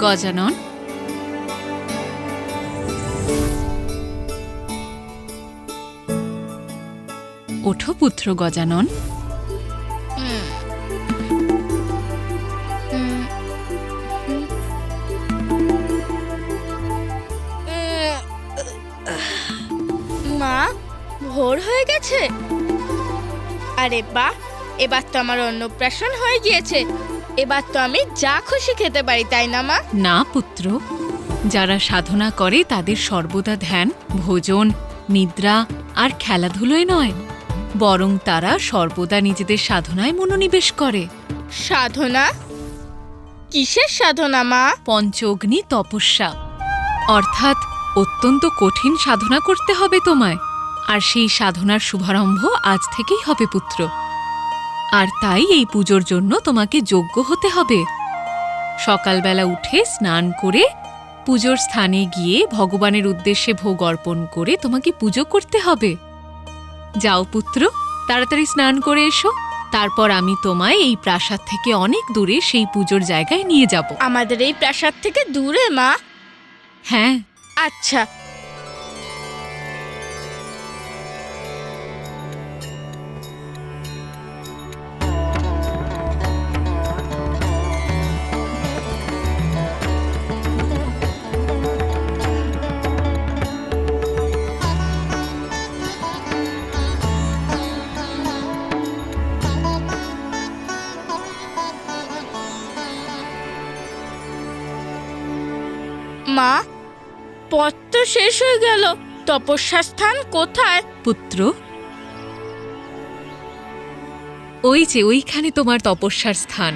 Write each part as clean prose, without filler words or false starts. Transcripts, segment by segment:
গজানন, ওঠো পুত্র গজানন। মা, ভোর হয়ে গেছে। আরে বাহ, এবার তো আমার অন্নপ্রাশন হয়ে গিয়েছে। এবার তো আমি যা খুশি খেতে পারি, তাই না মা? না পুত্র, যারা সাধনা করে তাদের সর্বদা ধ্যান, ভোজন, নিদ্রা আর খেলাধুলোয় নয়, বরং তারা সর্বদা নিজেদের সাধনায় মনোনিবেশ করে। সাধনা? কিসের সাধনা মা? পঞ্চঅগ্নি তপস্যা, অর্থাৎ অত্যন্ত কঠিন সাধনা করতে হবে তোমায়। আর সেই সাধনার শুভারম্ভ আজ থেকেই হবে পুত্র। আর তাই এই পুজোর জন্য তোমাকে যোগ্য হতে হবে। সকালবেলা উঠে স্নান করে পুজোর স্থানে গিয়ে ভগবানের উদ্দেশ্যে ভোগ অর্পণ করে তোমাকে পুজো করতে হবে। যাও পুত্র, তাড়াতাড়ি স্নান করে এসো। তারপর আমি তোমায় এই প্রাসাদ থেকে অনেক দূরে সেই পুজোর জায়গায় নিয়ে যাব। আমাদের এই প্রাসাদ থেকে দূরে মা? হ্যাঁ। আচ্ছা। মা, পথ তো শেষ হয়ে গেল। তপস্যা স্থান কোথায়? পুত্র, ওই যে ওইখানে তোমার তপস্যার স্থান।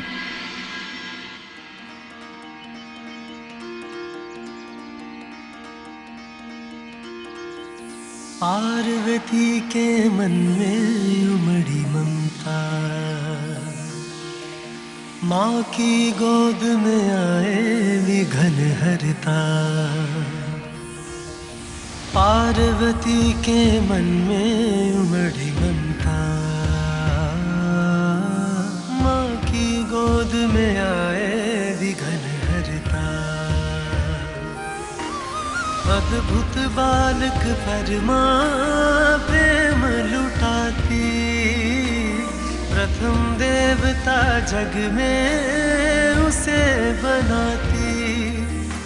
पार्वती के मन में उमड़ी ममता, माँ की गोद में आए विघन हरता। पार्वती के मन में उमड़ी ममता, माँ की गोद में आए विघन हरता। अद्भुत बालक पर माँ प्रेम लुटाती, प्रथम देवता जग में उसे बनाती।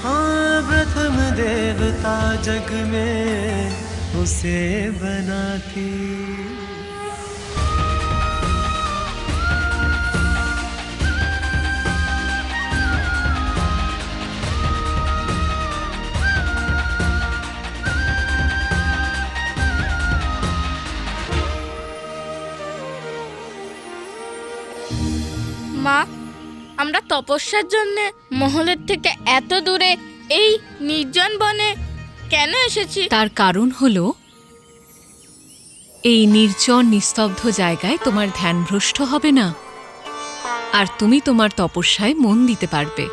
हाँ, प्रथम देवता जग में उसे बनाती। মা, আমরা তপস্যার জন্য মহলের থেকে এত দূরে এই নির্জন বনে কেন এসেছি? তার কারণ হল, এই নির্জন নিস্তব্ধ জায়গায় তোমার ধ্যানভ্রষ্ট হবে না, আর তুমি তোমার তপস্যায় মন দিতে পারবে।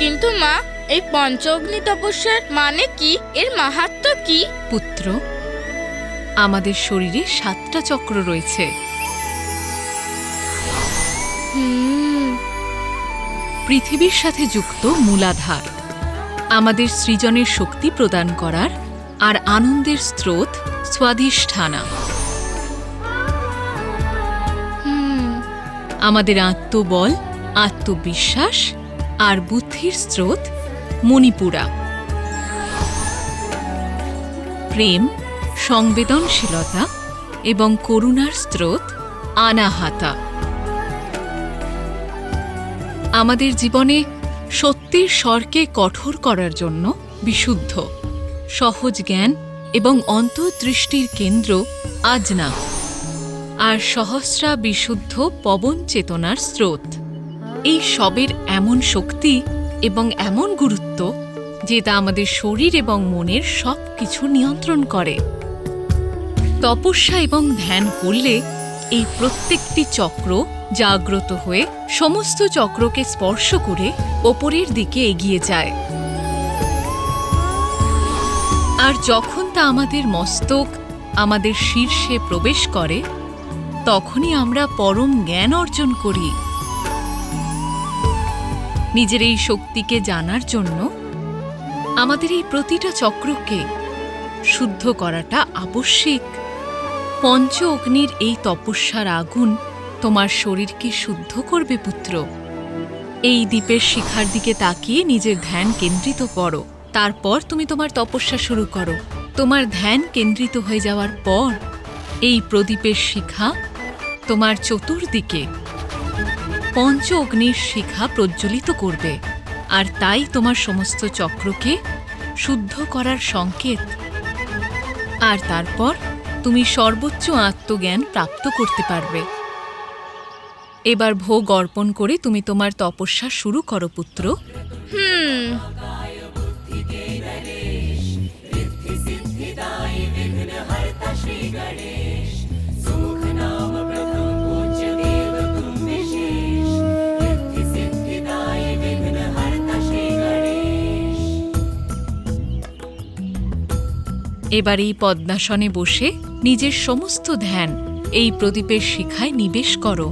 কিন্তু মা, এই পঞ্চঅগ্নি তপস্যার মানে কি? এর মাহাত্ম্য কি? পুত্র, আমাদের শরীরে 7টা চক্র রয়েছে। পৃথিবীর সাথে যুক্ত মূলাধার, আমাদের সৃজনের শক্তি প্রদান করার আর আনন্দের স্রোত স্বাধিষ্ঠানা। আমাদের আত্মবল, আত্মবিশ্বাস আর বুদ্ধির স্রোত মণিপুরা। প্রেম, সংবেদনশীলতা এবং করুণার স্রোত আনাহাতা। আমাদের জীবনে সত্যের স্বরকে কঠোর করার জন্য বিশুদ্ধ, সহজ জ্ঞান এবং অন্তর্দৃষ্টির কেন্দ্র আজনা, আর সহস্রা বিশুদ্ধ পবন চেতনার স্রোত। এই সবের এমন শক্তি এবং এমন গুরুত্ব যে তা আমাদের শরীর এবং মনের সব কিছু নিয়ন্ত্রণ করে। তপস্যা এবং ধ্যান করলে এই প্রত্যেকটি চক্র জাগ্রত হয়ে সমস্ত চক্রকে স্পর্শ করে ওপরের দিকে এগিয়ে যায়। আর যখন তা আমাদের মস্তক, আমাদের শীর্ষে প্রবেশ করে, তখনই আমরা পরম জ্ঞান অর্জন করি। নিজের এই শক্তিকে জানার জন্য আমাদের এই প্রতিটা চক্রকে শুদ্ধ করাটা আবশ্যিক। পঞ্চ অগ্নির এই তপস্যার আগুন তোমার শরীরকে শুদ্ধ করবে পুত্র। এই দ্বীপের শিখার দিকে তাকিয়ে নিজের ধ্যান কেন্দ্রিত করো। তারপর তুমি তোমার তপস্যা শুরু করো। তোমার ধ্যান কেন্দ্রিত হয়ে যাওয়ার পর এই প্রদীপের শিখা তোমার চতুর্দিকে পঞ্চ অগ্নির শিখা প্রজ্বলিত করবে, আর তাই তোমার সমস্ত চক্রকে শুদ্ধ করার সংকেত। আর তারপর তুমি সর্বোচ্চ আত্মজ্ঞান প্রাপ্ত করতে পারবে। এবার ভোগ অর্পণ করে তুমি তোমার তপস্যা শুরু করো পুত্র। এবার এই পদ্মাসনে বসে নিজের সমস্ত ধ্যান এই প্রদীপের শিখায় নিবেশ করো।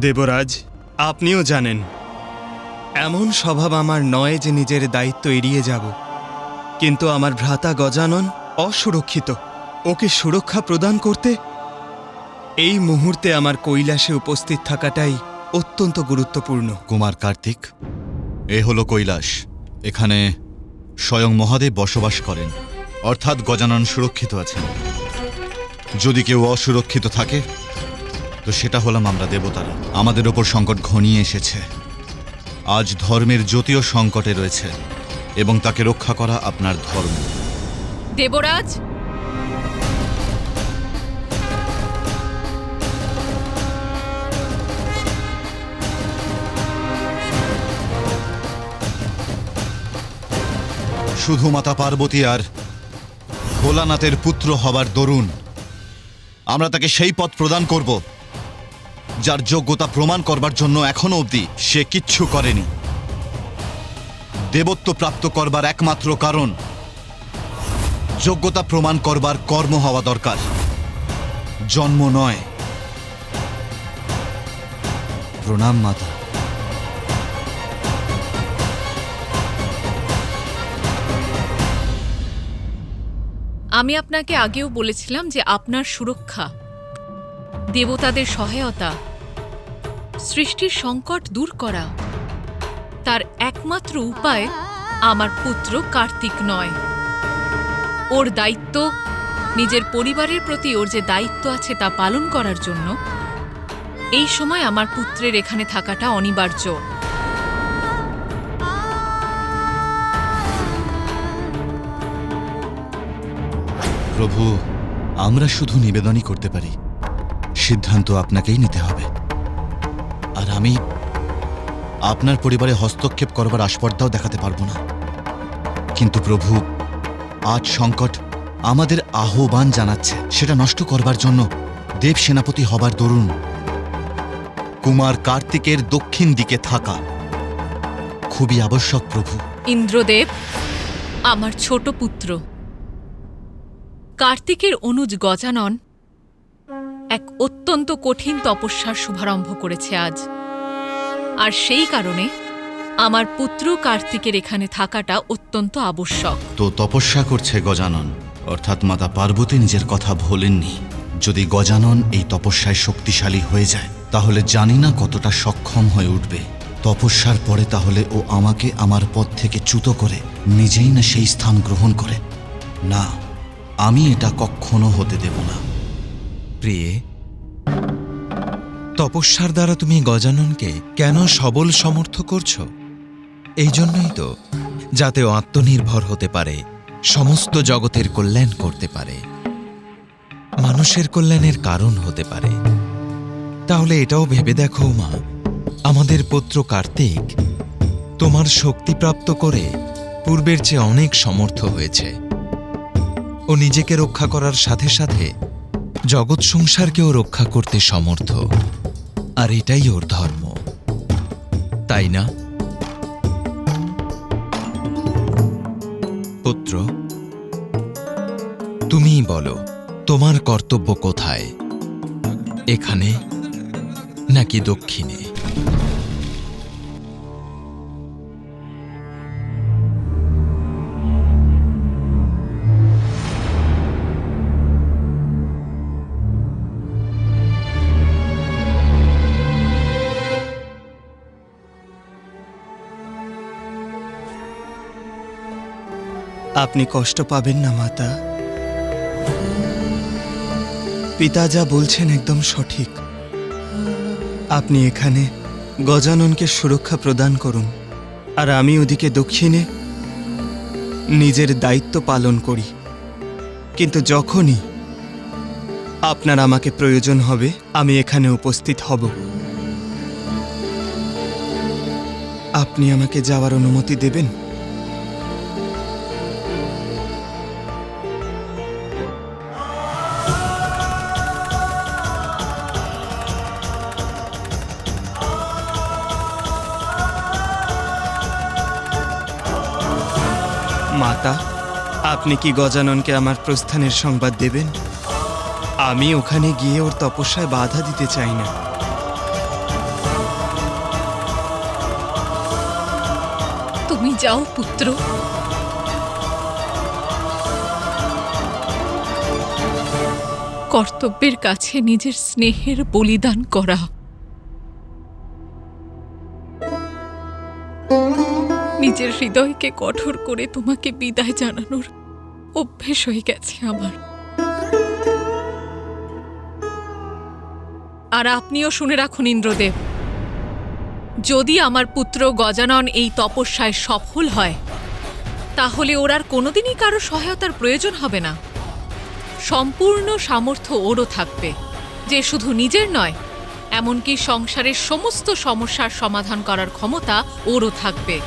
দেবরাজ, আপনিও জানেন এমন স্বভাব আমার নয় যে নিজের দায়িত্ব এড়িয়ে যাব, কিন্তু আমার ভ্রাতা গজানন অসুরক্ষিত। ওকে সুরক্ষা প্রদান করতে এই মুহূর্তে আমার কৈলাসে উপস্থিত থাকাটাই অত্যন্ত গুরুত্বপূর্ণ। কুমার কার্তিক, এ হলো কৈলাস। এখানে স্বয়ং মহাদেব বসবাস করেন, অর্থাৎ গজানন সুরক্ষিত আছেন। যদি কেউ অসুরক্ষিত থাকে তো সেটা হলাম আমরা দেবতারা। আমাদের ওপর সংকট ঘনিয়ে এসেছে। আজ ধর্মের জ্যোতিও সংকটে রয়েছে এবং তাকে রক্ষা করা আপনার ধর্ম। দেবরাজ, শুধু মাতা পার্বতী আর ভোলানাথের পুত্র হবার দরুন আমরা তাকে সেই পথ প্রদান করব যার যোগ্যতা প্রমাণ করবার জন্য এখনো অবধি সে কিচ্ছু করেনি। দেবত্ব প্রাপ্ত করবার একমাত্র কারণ যোগ্যতা প্রমাণ করবার কর্ম হওয়া দরকার, জন্ম নয়। প্রণাম মাতা। আমি আপনাকে আগেও বলেছিলাম যে আপনার সুরক্ষা, দেবতাদের সহায়তা, সৃষ্টির সংকট দূর করা, তার একমাত্র উপায় আমার পুত্র কার্তিক নয়। ওর দায়িত্ব, নিজের পরিবারের প্রতি ওর যে দায়িত্ব আছে তা পালন করার জন্য এই সময় আমার পুত্রের এখানে থাকাটা অনিবার্য। প্রভু, আমরা শুধু নিবেদনই করতে পারি, সিদ্ধান্ত আপনাকেই নিতে হবে। আর আমি আপনার পরিবারে হস্তক্ষেপ করবার আস্পর্ধাও দেখাতে পারবো না। কিন্তু প্রভু, আজ সংকট আমাদের আহ্বান জানাচ্ছে, সেটা নষ্ট করবার জন্য দেব সেনাপতি হবার দরুন কুমার কার্তিকের দক্ষিণ দিকে থাকা খুবই আবশ্যক। প্রভু, ইন্দ্রদেব আমার ছোট পুত্র কার্তিকের অনুজ গজানন এক অত্যন্ত কঠিন তপস্যার শুভারম্ভ করেছে আজ, আর সেই কারণে আমার পুত্র কার্তিকের এখানে থাকাটা অত্যন্ত আবশ্যক। তো তপস্যা করছে গজানন, অর্থাৎ মাতা পার্বতী নিজের কথা ভোলেননি। যদি গজানন এই তপস্যায় শক্তিশালী হয়ে যায় তাহলে জানি না কতটা সক্ষম হয়ে উঠবে। তপস্যার পরে তাহলে ও আমাকে আমার পদ থেকে চ্যুত করে নিজেই না সেই স্থান গ্রহণ করে। না, আমি এটা কখনো হতে দেব না। প্রিয়ে, তপস্যার দ্বারা তুমি গজাননকে কেন সবল সমর্থ করছো? এই জন্যই তো, যাতে ও আত্মনির্ভর হতে পারে, সমস্ত জগতের কল্যাণ করতে পারে, মানুষের কল্যাণের কারণ হতে পারে। তাহলে এটাও ভেবে দেখো মা, আমাদের পুত্র কার্তিক তোমার শক্তিপ্রাপ্ত করে পূর্বের চেয়ে অনেক সমর্থ হয়েছে। ও নিজেকে রক্ষা করার সাথে সাথে জগৎ সংসারকেও রক্ষা করতে সমর্থ, আর এটাই ওর ধর্ম, তাই না? পুত্র, তুমিই বলো, তোমার কর্তব্য কোথায়, এখানে নাকি দক্ষিণে? আপনি কষ্ট পাবেন না মাতা। পিতা যা বলছেন একদম সঠিক। আপনি এখানে গজাননকে সুরক্ষা প্রদান করুন, আর আমি ওদিকে দক্ষিণে নিজের দায়িত্ব পালন করি। কিন্তু যখনই আপনার আমাকে প্রয়োজন হবে, আমি এখানে উপস্থিত হব। আপনি আমাকে যাওয়ার অনুমতি দেবেন? মাতা, আপনি কি গজাননকে আমার প্রস্থানের সংবাদ দেবেন? আমি ওখানে গিয়ে ওর তপস্যায় বাধা দিতে চাই না। তুমি যাও পুত্র। কর্তব্যের কাছে নিজের স্নেহের বলিদান করা, নিজের হৃদয়কে কঠোর করে তোমাকে বিদায় জানানোর অভ্যেস হয়ে গেছে আমার। আর আপনিও শুনে রাখুন ইন্দ্রদেব, যদি আমার পুত্র গজানন এই তপস্যায় সফল হয়, তাহলে ওর আর কোনোদিনই কারো সহায়তার প্রয়োজন হবে না। সম্পূর্ণ সামর্থ্য ওরও থাকবে, যে শুধু নিজের নয়, এমনকি সংসারের সমস্ত সমস্যার সমাধান করার ক্ষমতা ওরও থাকবে।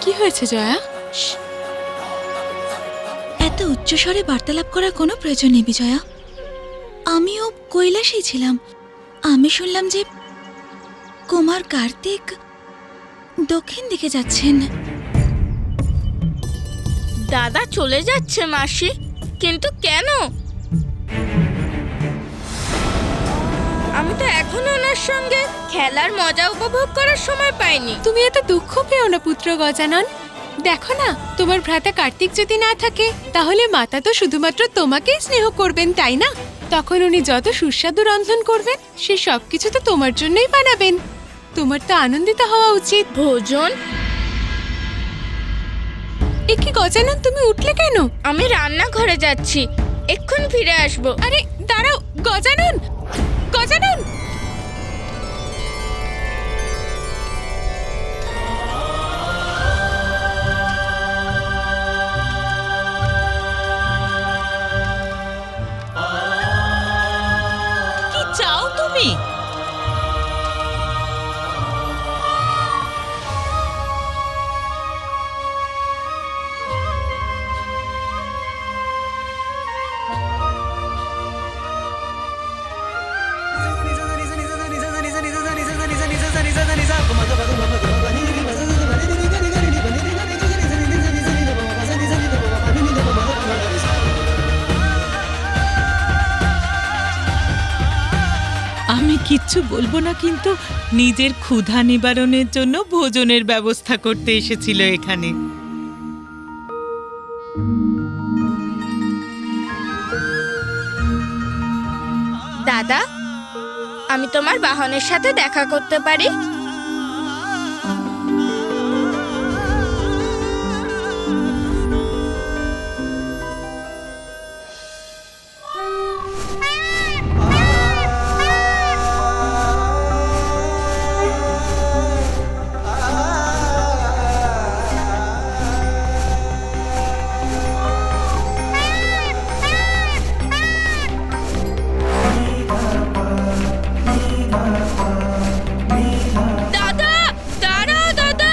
কি হয়েছে জয়া? এত উচ্চস্বরে বার্তালাপ করার কোনো প্রয়োজন নেই বিজয়া। আমিও কৈলাসেই ছিলাম। আমি শুনলাম যে কুমার কার্তিক দক্ষিণ দিকে যাচ্ছেন। দাদা চলে যাচ্ছে মাসি, কিন্তু কেন? আমি তো এখনো ওনার সঙ্গে খেলার মজা উপভোগ করার সময় পাইনি। তুমি এত দুঃখ পেও না পুত্র গজানন। দেখো না, তোমার ভ্রাতা কার্তিক যদি না থাকে, তাহলে মাতা তো শুধুমাত্র তোমাকেই স্নেহ করবেন, তাই না? তখন উনি যত সুস্বাদু রন্ধন করবেন, সে সবকিছু তো তোমার জন্যই বানাবেন। তোমার তো আনন্দিত হওয়া উচিত। ভোজন? এ কি গজানন, তুমি উঠলে কেন? আমি রান্নাঘরে যাচ্ছি, এক্ষুনি ফিরে আসবো। আরে দাঁড়াও গজানন, গজানন! কি চাও তুমি? কিচ্ছু বলবো না, কিন্তু নিজের ক্ষুধা নিবারণের জন্য ভোজনের ব্যবস্থা করতে এসেছিল এখানে। দাদা, আমি তোমার বাহনের সাথে দেখা করতে পারি? দাদা, দাঁড়াও দাদা।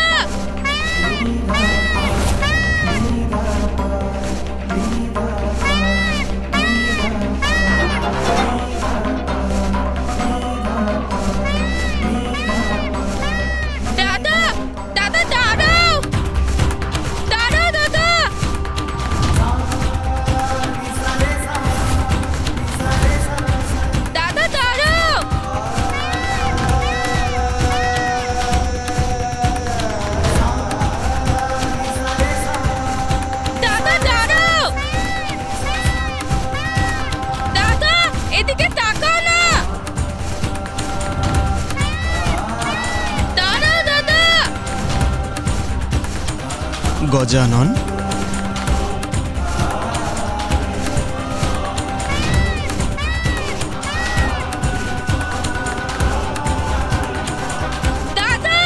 দাদা, দাদা দাঁড়াও, দাঁড়াও দাদা। দাদা দাঁড়াও। দাদা দাঁড়াও। দাদা, এদিকে তাকাও না। দাঁড়াও দাদা। গজানন, দাদা,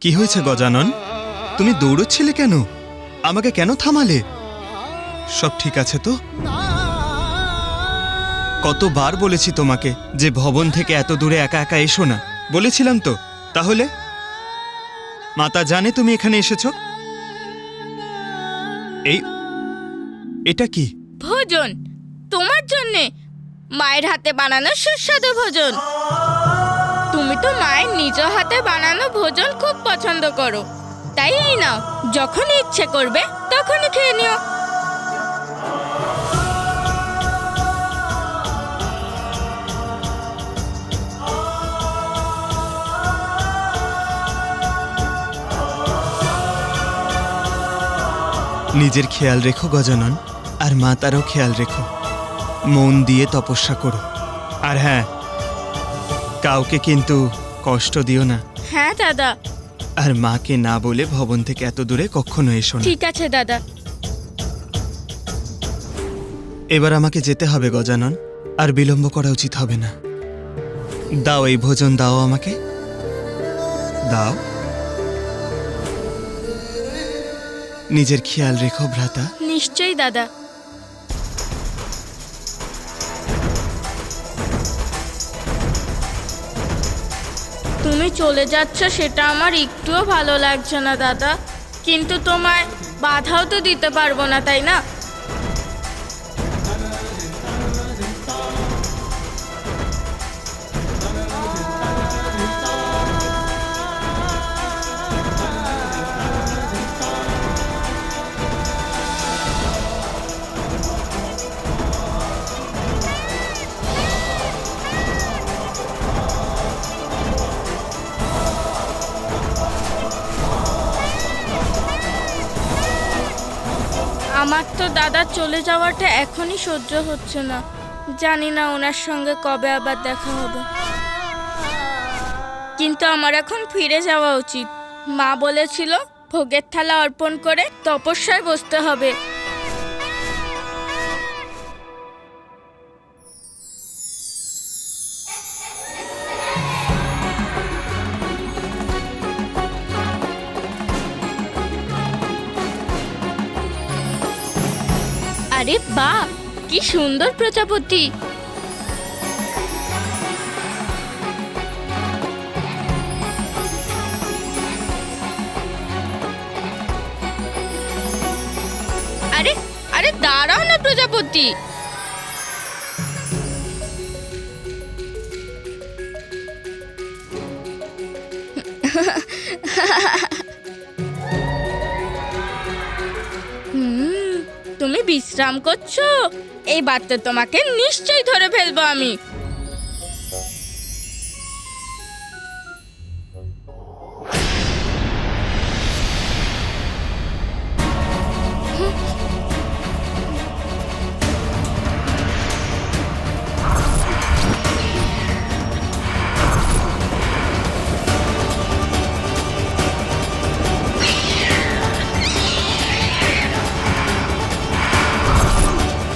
কি হয়েছে গজানন? তুমি দৌড়চ্ছিলে কেন? আমাকে কেন থামালে? সব ঠিক আছে তো? কতবার বলেছি তোমাকে যে ভবন থেকে এত দূরে একা একা এসো না, বলেছিলাম তো। তাহলে মাতা জানে তুমি এখানে এসেছো? এটা কি? ভোজন তোমার জন্যে, মায়ের হাতে বানানো সুস্বাদু ভোজন। তুমি তো মায়ের নিজ হাতে বানানো ভোজন খুব পছন্দ করো, তাই এই নাও, যখন ইচ্ছে করবে তখনই খেয়ে নিও। নিজের খেয়াল রেখো গজানন, আর মাতারও খেয়াল রেখো। মন দিয়ে তপস্যা করো। আর হ্যাঁ, কাউকে কিন্তু কষ্ট দিও না। হ্যাঁ দাদা। আর মাকে না বলে ভবন থেকে এত দূরে কখনো এসো না। ঠিক আছে দাদা। এবার আমাকে যেতে হবে গজানন, আর বিলম্ব করা উচিত হবে না। দাও, এই ভোজন দাও আমাকে, দাও। নিজের খেয়াল রেখো ভ্রাতা। নিশ্চয়ই দাদা। তুমি চলে যাচ্ছ সেটা আমার একটুও ভালো লাগছে না দাদা, কিন্তু তোমায় বাধাও তো দিতে পারবো না, তাই না? আমার তো দাদা চলে যাওয়াটা এখনই সহ্য হচ্ছে না। জানি না ওনার সঙ্গে কবে আবার দেখা হবে, কিন্তু আমার এখন ফিরে যাওয়া উচিত। মা বলেছিল ভোগের থালা অর্পণ করে তপস্যায় বসতে হবে। আরে বাহ, কি সুন্দর প্রজাপতি! প্রজাপতি। তুমি বিশ্রাম করছো? এইবার তো তোমাকে নিশ্চয়ই ধরে ফেলবো আমি।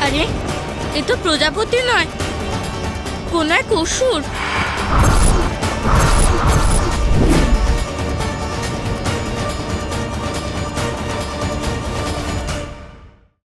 আরে এ তো প্রজাপতি নয়, কোন এক অসুর।